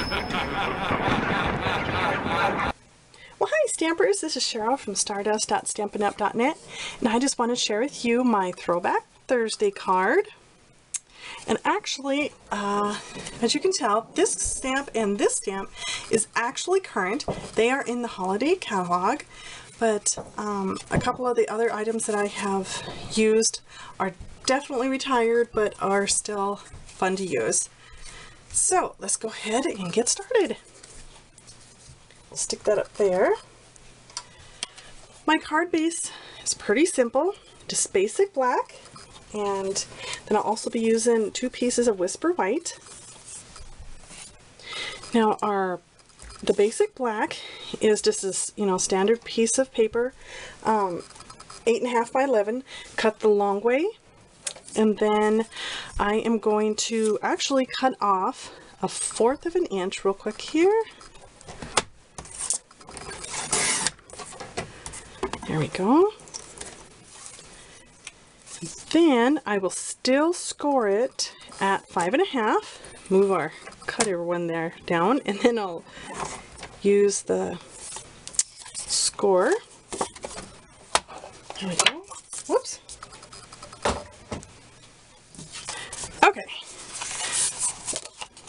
Well, hi Stampers, this is Cheryl from stardust.stampinup.net, and I just want to share with you my Throwback Thursday card. And actually, as you can tell, this stamp and this stamp is actually current. They are in the holiday catalog, but a couple of the other items that I have used are definitely retired, but are still fun to use. So let's go ahead and get started. We'll stick that up there. My card base is pretty simple, just basic black, and then I'll also be using 2 pieces of Whisper White. Now the basic black is just this, standard piece of paper, 8.5 by 11, cut the long way. And then I am going to actually cut off 1/4 of an inch real quick here. There we go. And then I will still score it at 5.5. Move our cutter one there down, and then I'll use the score. There we go. Whoops. Okay,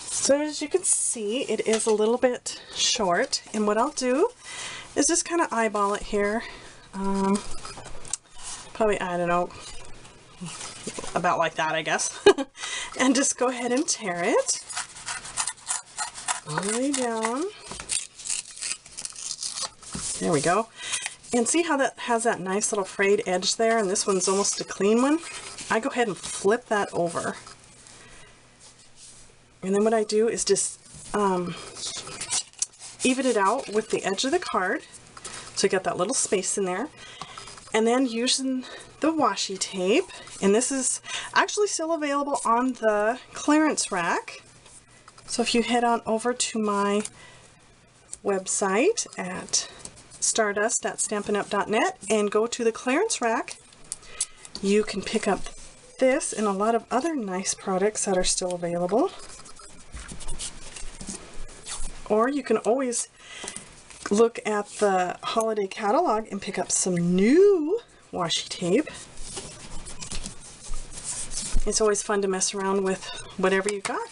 so as you can see, it is a little bit short, and what I'll do is just kind of eyeball it here. Probably, I don't know, about like that, I guess. And just go ahead and tear it all the way down. There we go. And see how that has that nice little frayed edge there, and this one's almost a clean one? I go ahead and flip that over. And then what I do is just even it out with the edge of the card, so you got that little space in there. And then using the washi tape, and this is actually still available on the clearance rack. So if you head on over to my website at stardust.stampinup.net and go to the clearance rack, you can pick up this and a lot of other nice products that are still available. Or you can always look at the holiday catalog and pick up some new washi tape. It's always fun to mess around with whatever you got.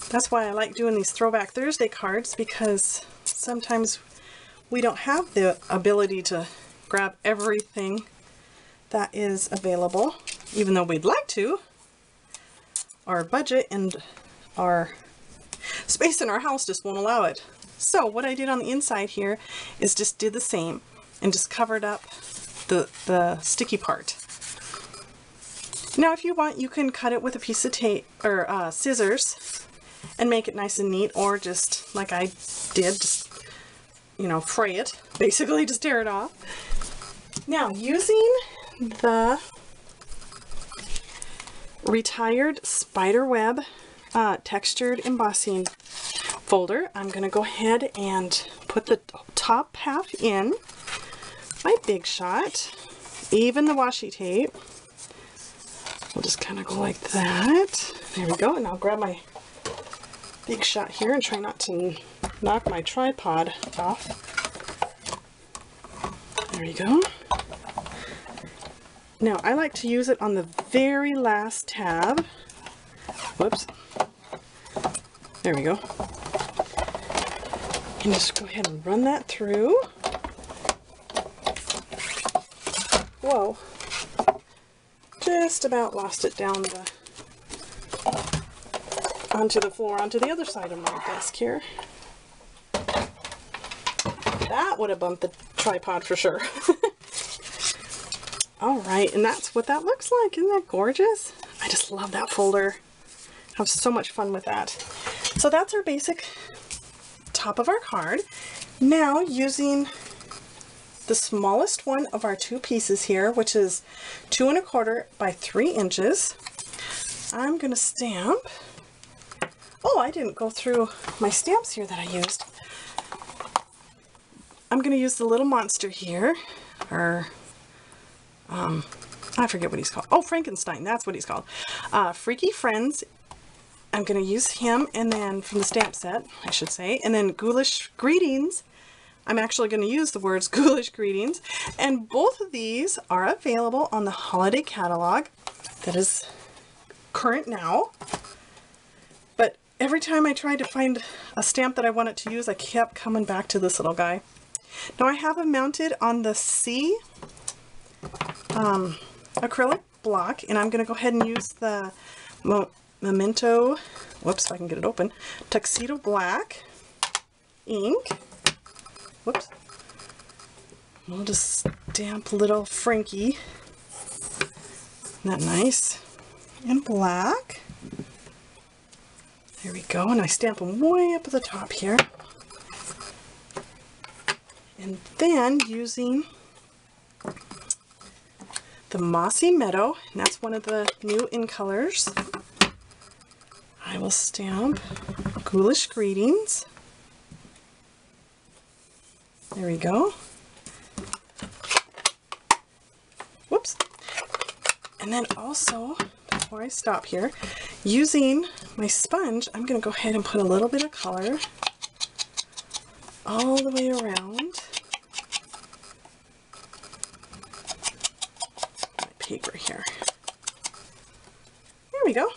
That's why I like doing these Throwback Thursday cards, because sometimes we don't have the ability to grab everything that is available, even though we'd like to. Our budget and our space in our house just won't allow it. So what I did on the inside here is just did the same and just covered up the sticky part. Now if you want, you can cut it with a piece of tape or scissors and make it nice and neat, or just like I did, just fray it, basically just tear it off. Now using the retired spiderweb textured embossing folder, I'm going to go ahead and put the top half in my Big Shot, even the washi tape. We'll just kind of go like that. There we go. And I'll grab my Big Shot here and try not to knock my tripod off. There we go. Now I like to use it on the very last tab. Whoops. There we go. And just go ahead and run that through. Whoa. Just about lost it down onto the floor, onto the other side of my desk here. That would have bumped the tripod for sure. Alright, and that's what that looks like. Isn't that gorgeous? I just love that folder. I have so much fun with that. So that's our basic top of our card. Now using the smallest one of our 2 pieces here, which is 2 1/4 by 3 inches, I'm going to stamp. Oh, I didn't go through my stamps here that I used. I'm going to use the little monster here, or I forget what he's called. Oh, Frankenstein, that's what he's called. Freaky Friends I'm going to use him, and then from the stamp set, I should say, and then Goolish Greetings. I'm actually going to use the words Goolish Greetings, and both of these are available on the holiday catalog that is current now. But every time I tried to find a stamp that I wanted to use, I kept coming back to this little guy. Now I have him mounted on the C acrylic block, and I'm going to go ahead and use the Memento, whoops, if I can get it open, Tuxedo Black ink. Whoops. We'll just stamp little Frankie. Isn't that nice? In black. There we go, and I stamp them way up at the top here. And then using the Mossy Meadow, and that's one of the new in colors, I will stamp Goolish Greetings. There we go. Whoops. And then also, before I stop here, using my sponge, I'm going to go ahead and put a little bit of color all the way around my paper here. There we go.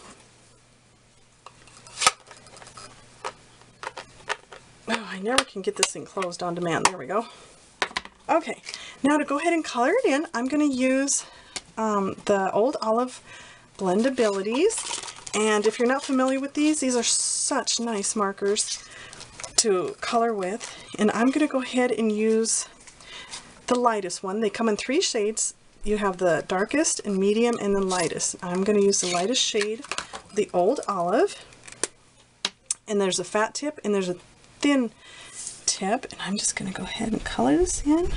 Oh, I never can get this thing closed on demand. There we go. Okay, now to go ahead and color it in, I'm going to use the Old Olive Blendabilities. And if you're not familiar with these are such nice markers to color with. And I'm going to go ahead and use the lightest one. They come in 3 shades. You have the darkest and medium and the lightest. I'm going to use the lightest shade, the Old Olive. And there's a fat tip and there's a thin tip, and I'm just going to go ahead and color this in.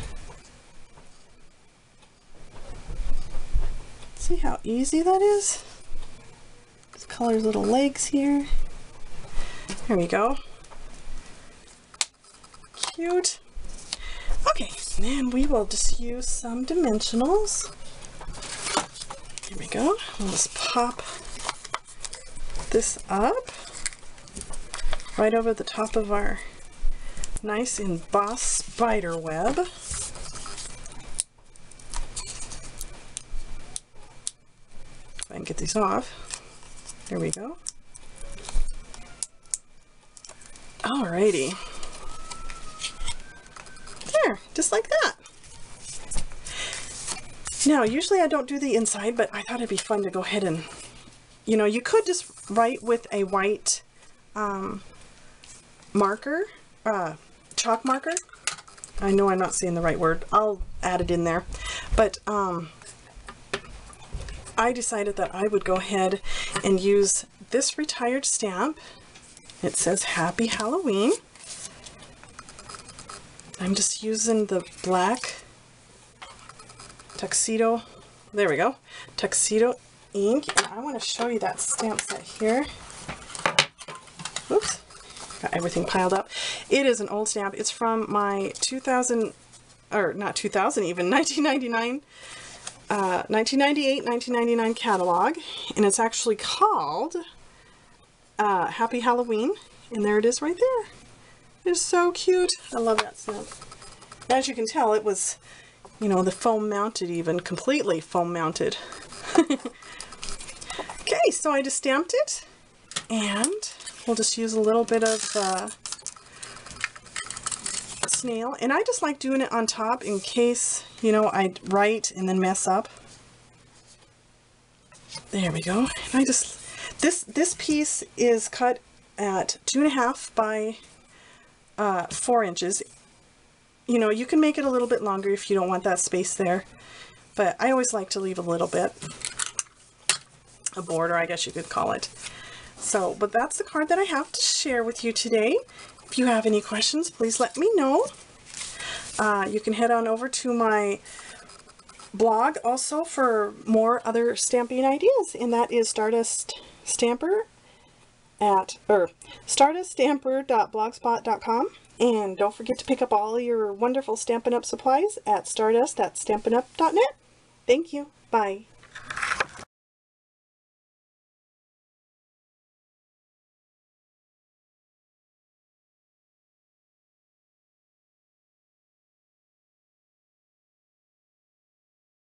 See how easy that is? Just color little legs here. There we go. Cute. Okay, then we will just use some dimensionals. Here we go. We'll just pop this up right over the top of our nice embossed spider web. If I can get these off. There we go. Alrighty. There, just like that. Now, usually I don't do the inside, but I thought it'd be fun to go ahead and, you know, you could just write with a white marker, chalk marker. I know I'm not saying the right word. I'll add it in there. But I decided that I would go ahead and use this retired stamp. It says Happy Halloween. I'm just using the black tuxedo, there we go, tuxedo ink. And I want to show you that stamp set here. Oops. Got everything piled up. It is an old stamp. It's from my 2000, or not 2000 even, 1999, 1998, 1999 catalog. And it's actually called Happy Halloween. And there it is right there. It's so cute. I love that stamp. As you can tell, it was, you know, the foam mounted even, completely foam mounted. Okay, so I just stamped it. And we'll just use a little bit of snail, and I just like doing it on top in case, you know, I write and then mess up. There we go. And I just, this piece is cut at 2.5 by 4 inches. You know, you can make it a little bit longer if you don't want that space there, but I always like to leave a little bit, a border, I guess you could call it. So, but that's the card that I have to share with you today. If you have any questions, please let me know. You can head on over to my blog also for more other stamping ideas, and that is Stardust Stamper at, or starduststamper.blogspot.com. And don't forget to pick up all your wonderful Stampin' Up! Supplies at Stardust at stampin'up.net. Thank you. Bye.